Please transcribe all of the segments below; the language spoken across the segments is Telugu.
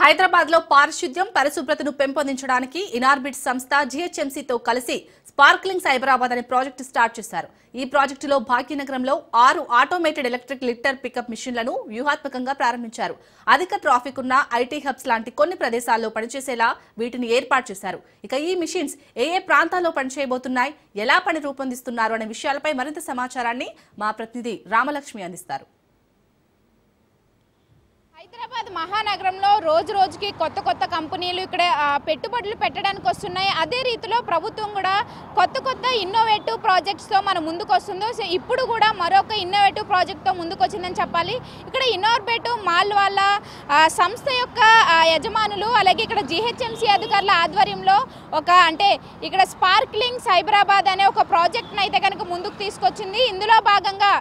హైదరాబాద్ లో పారిశుద్ధ్యం పరిశుభ్రతను పెంపొందించడానికి ఇనార్బిట్ సంస్థ జీహెచ్ఎంసీతో కలిసి స్పార్క్లింగ్ సైబరాబాద్ అనే ప్రాజెక్టు స్టార్ట్ చేశారు. ఈ ప్రాజెక్టులో భాగ్యనగరంలో 6 ఆటోమేటెడ్ ఎలక్ట్రిక్ లిట్టర్ పికప్ మిషన్లను వ్యూహాత్మకంగా ప్రారంభించారు. అధిక ట్రాఫిక్ ఉన్న ఐటీ హబ్స్ లాంటి కొన్ని ప్రదేశాల్లో పనిచేసేలా వీటిని ఏర్పాటు చేశారు. ఇక ఈ మిషన్స్ ఏ ప్రాంతాల్లో పనిచేయబోతున్నాయి, ఎలా పని రూపొందిస్తున్నారు అనే విషయాలపై మరింత సమాచారాన్ని మా ప్రతినిధి రామలక్ష్మి అందిస్తారు. హైదరాబాద్ మహానగరంలో రోజు రోజుకి కొత్త కంపెనీలు ఇక్కడ పెట్టుబడులు పెట్టడానికి వస్తున్నాయి. అదే రీతిలో ప్రభుత్వం కూడా కొత్త ఇన్నోవేటివ్ ప్రాజెక్ట్స్తో మన ముందుకు వస్తుందో. ఇప్పుడు కూడా మరొక ఇన్నోవేటివ్ ప్రాజెక్ట్తో ముందుకు వచ్చిందని చెప్పాలి. ఇక్కడ ఇన్నోవేటివ్ మాల్ వాళ్ళ సంస్థ యొక్క యజమానులు అలాగే ఇక్కడ జీహెచ్ఎంసీ అధికారుల ఆధ్వర్యంలో ఇక్కడ స్పార్క్లింగ్ సైబరాబాద్ అనే ఒక ప్రాజెక్ట్ని అయితే కనుక ముందుకు తీసుకొచ్చింది. ఇందులో భాగంగా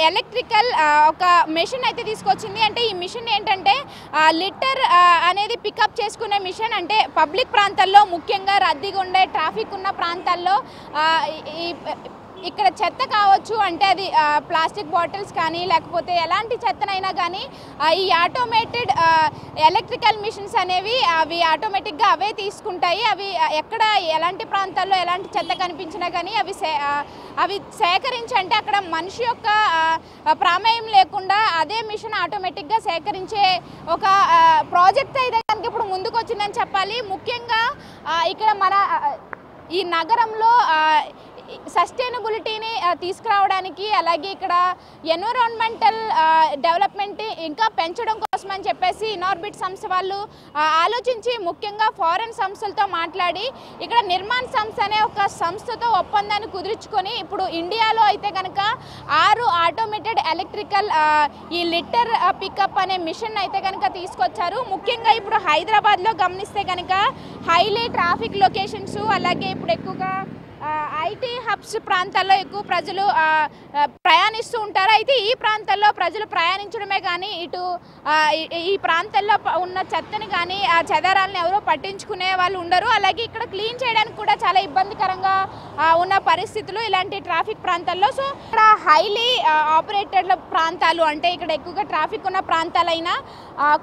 ఎలక్ట్రికల్ ఒక మెషిన్ అయితే తీసుకొచ్చింది. అంటే ఈ మిషన్ ఏంటంటే లిటర్ అనేది పికప్ చేసుకునే మిషన్. అంటే పబ్లిక్ ప్రాంతాల్లో ముఖ్యంగా రద్దీగా ఉండే ట్రాఫిక్ ఉన్న ప్రాంతాల్లో ఇక్కడ చెత్త కావచ్చు, అంటే అది ప్లాస్టిక్ బాటిల్స్ కానీ లేకపోతే ఎలాంటి చెత్తనైనా కానీ ఈ ఆటోమేటెడ్ ఎలక్ట్రికల్ మిషన్స్ అనేవి అవి ఆటోమేటిక్గా అవే తీసుకుంటాయి. అవి ఎక్కడ ఎలాంటి ప్రాంతాల్లో ఎలాంటి చెత్త కనిపించినా కానీ అవి సేకరించి, అంటే అక్కడ మనిషి యొక్క ప్రమేయం లేకుండా అదే మిషన్ ఆటోమేటిక్గా సేకరించే ఒక ప్రాజెక్ట్ అయితే కనుక ఇప్పుడు ముందుకు వచ్చిందని చెప్పాలి. ముఖ్యంగా ఇక్కడ మన ఈ నగరంలో సస్టైనబిలిటీని తీసుకురావడానికి అలాగే ఇక్కడ ఎన్విరాన్మెంటల్ డెవలప్మెంట్ ఇంకా పెంచడం కోసం అని చెప్పేసి ఇనార్బిట్ సంస్థ వాళ్ళు ఆలోచించి ముఖ్యంగా ఫారెన్ సంస్థలతో మాట్లాడి ఇక్కడ నిర్మాణ్ సంస్థ అనే ఒక సంస్థతో ఒప్పందాన్ని కుదుర్చుకొని ఇప్పుడు ఇండియాలో అయితే కనుక 6 ఆటోమేటెడ్ ఎలక్ట్రికల్ ఈ లిటర్ పికప్ అనే మిషన్ అయితే కనుక తీసుకొచ్చారు. ముఖ్యంగా ఇప్పుడు హైదరాబాద్లో గమనిస్తే కనుక హైలీ ట్రాఫిక్ లొకేషన్స్ అలాగే ఇప్పుడు ఎక్కువగా ఐటీ హబ్స్ ప్రాంతాల్లో ఎక్కువ ప్రజలు ప్రయాణిస్తూ ఉంటారు. అయితే ఈ ప్రాంతాల్లో ప్రజలు ప్రయాణించడమే కానీ ఇటు ఈ ప్రాంతాల్లో ఉన్న చెత్తని కానీ ఆ చెదారాలను ఎవరో పట్టించుకునే వాళ్ళు ఉండరు. అలాగే ఇక్కడ క్లీన్ చేయడానికి కూడా చాలా ఇబ్బందికరంగా ఉన్న పరిస్థితులు ఇలాంటి ట్రాఫిక్ ప్రాంతాల్లో. సో ఇక్కడ హైలీ ఆపరేటెడ్ ప్రాంతాలు, అంటే ఇక్కడ ఎక్కువగా ట్రాఫిక్ ఉన్న ప్రాంతాలైన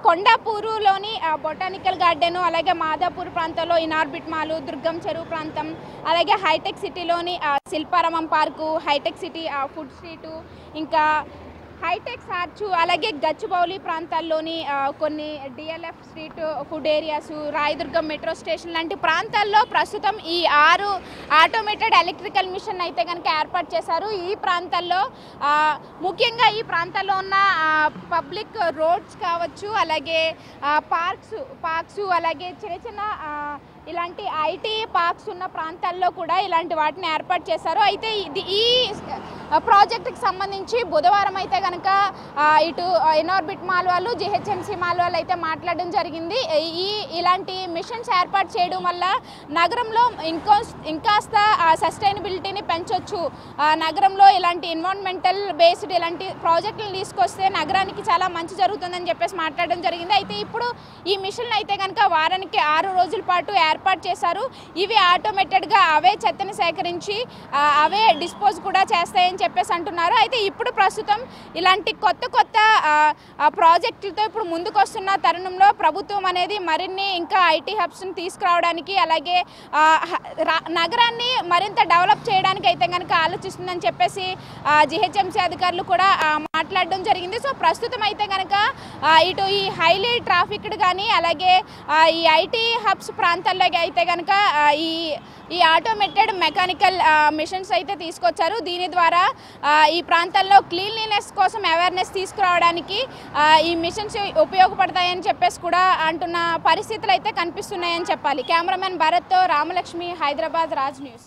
కొండాపూరులోని బొటానికల్ గార్డెను అలాగే మాదాపూర్ ప్రాంతాల్లో ఇనార్బిట్ మాలు, దుర్గం చెరువు ప్రాంతం అలాగే హైటెక్ సిటీలోని Shilparamam park, hitech city food street, ఇంకా హైటెక్ ఆర్చు అలాగే గచ్చిబౌలి ప్రాంతాల్లోని కొన్ని DLF street food areas, Rayadurgam metro station లాంటి ప్రాంతాల్లో ప్రస్తుతం ఈ 6 ఆటోమేటెడ్ ఎలక్ట్రికల్ మిషన్ అయితే కనుక ఏర్పాటు చేశారు. ఈ ప్రాంతాల్లో ముఖ్యంగా ఈ ప్రాంతాల్లో ఉన్న పబ్లిక్ రోడ్స్ కావచ్చు, అలాగే పార్క్స్ అలాగే చిన్న ఇలాంటి ఐటీ పార్క్స్ ఉన్న ప్రాంతాల్లో కూడా ఇలాంటి వాటిని ఏర్పాటు చేశారు. అయితే ఈ ప్రాజెక్టుకి సంబంధించి బుధవారం అయితే కనుక ఇటు ఇనార్బిట్ మాల్ వాళ్ళు జీహెచ్ఎంసీ మాల్ వాళ్ళు అయితే మాట్లాడడం జరిగింది. ఇలాంటి మిషన్స్ ఏర్పాటు చేయడం వల్ల నగరంలో ఇంకాస్త సస్టైనబిలిటీని పెంచవచ్చు, నగరంలో ఇలాంటి ఎన్విరాన్మెంటల్ బేస్డ్ ఇలాంటి ప్రాజెక్టులు తీసుకొస్తే నగరానికి చాలా మంచి జరుగుతుందని చెప్పేసి మాట్లాడడం జరిగింది. అయితే ఇప్పుడు ఈ మిషన్లు అయితే కనుక వారానికి 6 రోజుల పాటు ఏర్పాటు చేశారు. ఇవి ఆటోమేటెడ్గా అవే చెత్తని సేకరించి అవే డిస్పోజ్ కూడా చేస్తాయని చెప్పేసి అంటున్నారు. అయితే ఇప్పుడు ప్రస్తుతం ఇలాంటి కొత్త ప్రాజెక్టులతో ఇప్పుడు ముందుకు వస్తున్న తరుణంలో ప్రభుత్వం అనేది మరిన్ని ఇంకా ఐటీ హబ్స్ని తీసుకురావడానికి అలాగే నగరాన్ని మరింత డెవలప్ చేయడానికి అయితే కనుక ఆలోచిస్తుందని చెప్పేసి జీహెచ్ఎంసీ అధికారులు కూడా మాట్లాడడం జరిగింది. సో ప్రస్తుతం అయితే కనుక ఇటు ఈ హైలీ ట్రాఫిక్డ్ కానీ అలాగే ఈ ఐటీ హబ్స్ ప్రాంతాల్లో అయితే కనుక ఈ ఆటోమేటెడ్ మెకానికల్ మిషన్స్ అయితే తీసుకొచ్చారు. దీని ద్వారా ఈ ప్రాంతాల్లో క్లీన్లీనెస్ కోసం అవేర్నెస్ తీసుకురావడానికి ఈ మిషన్స్ ఉపయోగపడతాయని చెప్పేసి కూడా అంటున్న పరిస్థితులు అయితే కనిపిస్తున్నాయని చెప్పాలి. కెమెరామెన్ భరత్తో రామలక్ష్మి, హైదరాబాద్, రాజ్ న్యూస్.